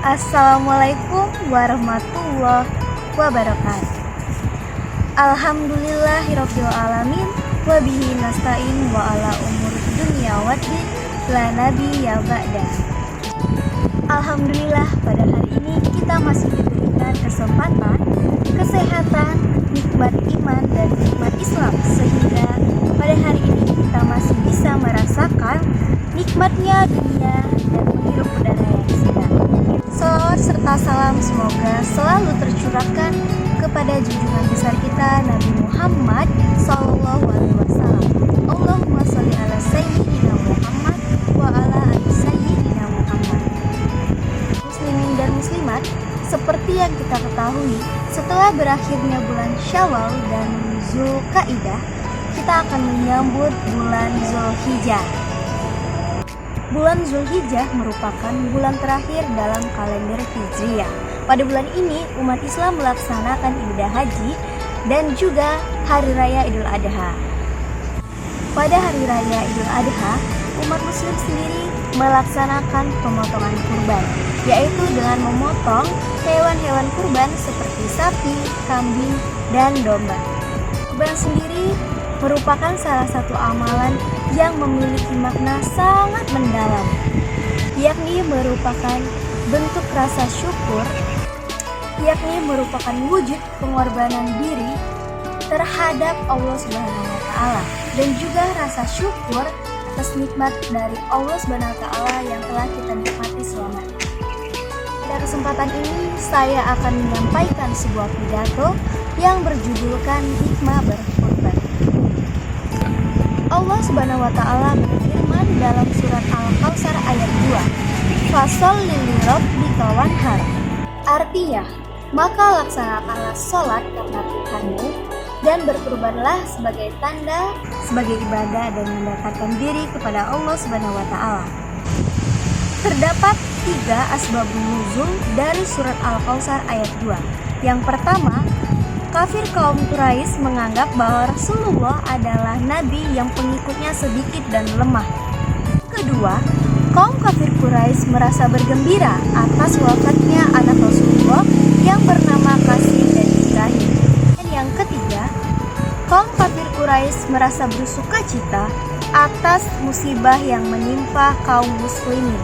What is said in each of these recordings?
Assalamualaikum warahmatullahi wabarakatuh. Alhamdulillahirabbil alamin wa bihi nasta'in wa ala umuri dunya waddin la nabiyya ba'da. Alhamdulillah, pada hari ini kita masih diberikan kesempatan, kesehatan, nikmat iman dan nikmat Islam, sehingga pada hari ini kita masih bisa merasakan nikmatnya dunia dan menghirup udara yang segar. Salawat serta salam semoga selalu tercurahkan kepada junjungan besar kita Nabi Muhammad SAW. Allahumma sholli ala sayyidina Muhammad wa ala ali sayyidina Muhammad. Muslimin dan muslimat, seperti yang kita ketahui, setelah berakhirnya bulan Syawal dan Zulkaidah, kita akan menyambut bulan Zulhijjah. Bulan Zulhijjah merupakan bulan terakhir dalam kalender Hijriah. Pada bulan ini, umat Islam melaksanakan ibadah haji dan juga Hari Raya Idul Adha. Pada Hari Raya Idul Adha, umat Muslim sendiri melaksanakan pemotongan kurban, yaitu dengan memotong hewan-hewan kurban seperti sapi, kambing, dan domba. Kurban sendiri merupakan salah satu amalan yang memiliki makna sangat mendalam, yakni merupakan bentuk rasa syukur, yakni merupakan wujud pengorbanan diri terhadap Allah Subhanahu wa Ta'ala, dan juga rasa syukur atas nikmat dari Allah Subhanahu wa Ta'ala yang telah kita nikmati selama ini. Pada kesempatan ini, saya akan menyampaikan sebuah pidato yang berjudulkan Hikmah Berkurban. Allah Subhanahu wa Ta'ala berfirman dalam surat Al-Kautsar ayat 2, "Fasholli lirabbika wanhar." Artinya, maka laksanakanlah sholat karena Tuhanmu dan berkurbanlah sebagai tanda, sebagai ibadah dan mendekatkan diri kepada Allah Subhanahu wa Ta'ala. Terdapat 3 asbabun nuzul dari surat Al-Kautsar ayat 2. Yang pertama, kafir kaum Quraisy menganggap bahwa Rasulullah adalah nabi yang pengikutnya sedikit dan lemah. Kedua, kaum kafir Quraisy merasa bergembira atas wafatnya anak Rasulullah yang bernama Qasim dan Ibrahim. Dan yang ketiga, kaum kafir Quraisy merasa bersukacita atas musibah yang menimpa kaum muslimin.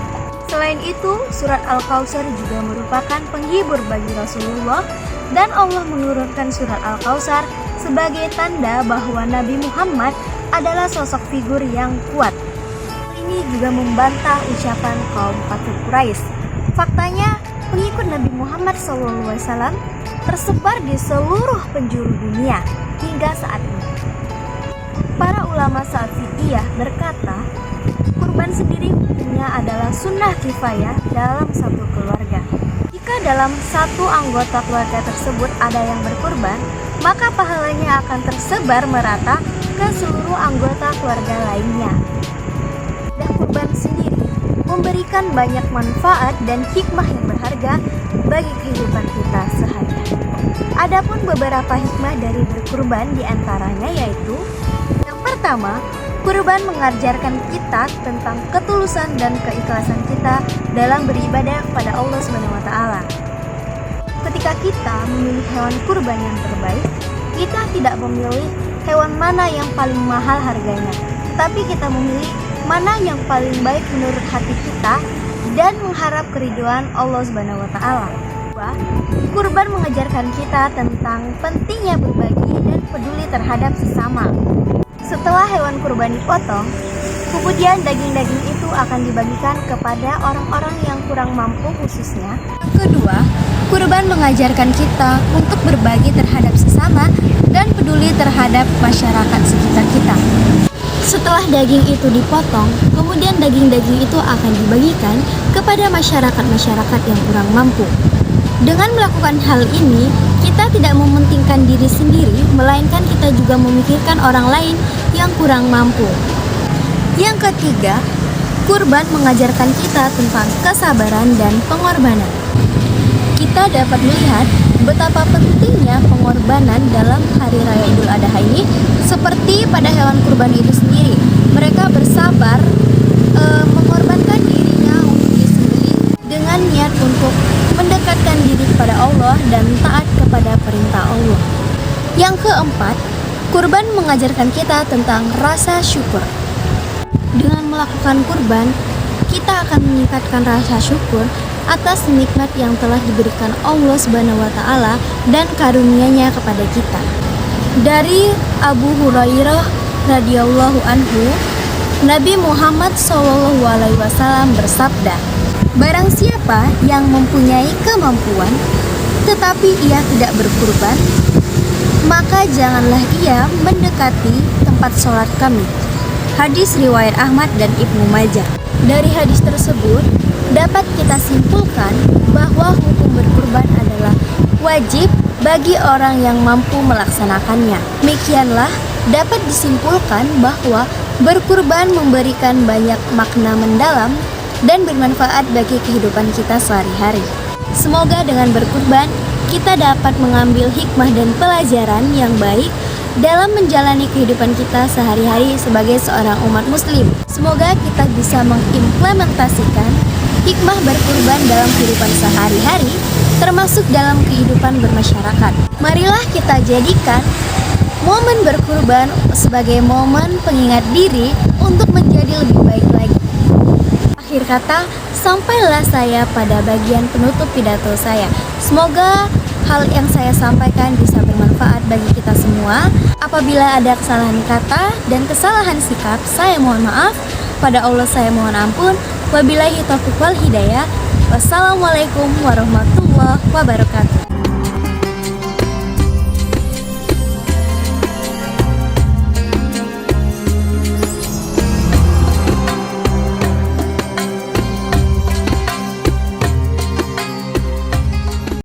Selain itu, surat Al-Kautsar juga merupakan penghibur bagi Rasulullah, dan Allah menurunkan surat Al-Kautsar sebagai tanda bahwa Nabi Muhammad adalah sosok figur yang kuat. Ini juga membantah ucapan kaum kafir Quraisy. Faktanya, pengikut Nabi Muhammad SAW tersebar di seluruh penjuru dunia hingga saat ini. Para ulama Syafi'iyah berkata, kurban sendiri hukumnya adalah sunnah kifayah dalam satu keluarga. Jika dalam satu anggota keluarga tersebut ada yang berkurban, maka pahalanya akan tersebar merata ke seluruh anggota keluarga lainnya. Dan kurban sendiri memberikan banyak manfaat dan hikmah yang berharga bagi kehidupan kita sehari-hari. Adapun beberapa hikmah dari berkurban diantaranya yaitu: yang pertama, kurban mengajarkan kita tentang ketulusan dan keikhlasan kita dalam beribadah kepada Allah Subhanahu wa Ta'ala. Ketika kita memilih hewan kurban yang terbaik, kita tidak memilih hewan mana yang paling mahal harganya, tapi kita memilih mana yang paling baik menurut hati kita dan mengharap keridhaan Allah Subhanahu wa Ta'ala. Kurban mengajarkan kita tentang pentingnya berbagi dan peduli terhadap sesama. Setelah hewan kurban dipotong, kemudian daging-daging itu akan dibagikan kepada orang-orang yang kurang mampu khususnya. Yang kedua, kurban mengajarkan kita untuk berbagi terhadap sesama dan peduli terhadap masyarakat sekitar kita. Setelah daging itu dipotong, kemudian daging-daging itu akan dibagikan kepada masyarakat-masyarakat yang kurang mampu. Dengan melakukan hal ini, kita tidak mementingkan diri sendiri, melainkan kita juga memikirkan orang lain yang kurang mampu. Yang ketiga, kurban mengajarkan kita tentang kesabaran dan pengorbanan. Kita dapat melihat betapa pentingnya pengorbanan dalam Hari Raya Idul Adha ini, seperti pada hewan kurban itu sendiri. Mereka bersabar mengorbankan dirinya untuk disembelih dengan dengan niat untuk mendekatkan diri kepada Allah dan taat kepada perintah Allah. Yang keempat, kurban mengajarkan kita tentang rasa syukur. Dengan melakukan kurban, kita akan meningkatkan rasa syukur atas nikmat yang telah diberikan Allah Subhanahu wa taala dan karunia-Nya kepada kita. Dari Abu Hurairah radhiyallahu anhu, Nabi Muhammad SAW bersabda, "Barang siapa yang mempunyai kemampuan tetapi ia tidak berkurban, maka janganlah ia mendekati tempat sholat kami." Hadis riwayat Ahmad dan Ibnu Majah. Dari hadis tersebut dapat kita simpulkan bahwa hukum berkurban adalah wajib bagi orang yang mampu melaksanakannya. Demikianlah dapat disimpulkan bahwa berkurban memberikan banyak makna mendalam dan bermanfaat bagi kehidupan kita sehari-hari. Semoga dengan berkurban kita dapat mengambil hikmah dan pelajaran yang baik dalam menjalani kehidupan kita sehari-hari sebagai seorang umat muslim. Semoga kita bisa mengimplementasikan hikmah berkurban dalam kehidupan sehari-hari, termasuk dalam kehidupan bermasyarakat. Marilah kita jadikan momen berkurban sebagai momen pengingat diri untuk menjadi lebih baik lagi. Akhir kata, sampailah saya pada bagian penutup pidato saya. Semoga hal yang saya sampaikan bisa bermanfaat bagi kita semua. Apabila ada kesalahan kata dan kesalahan sikap, saya mohon maaf. Pada Allah saya mohon ampun. Wabillahi taufiq wal hidayah. Wassalamualaikum warahmatullahi wabarakatuh.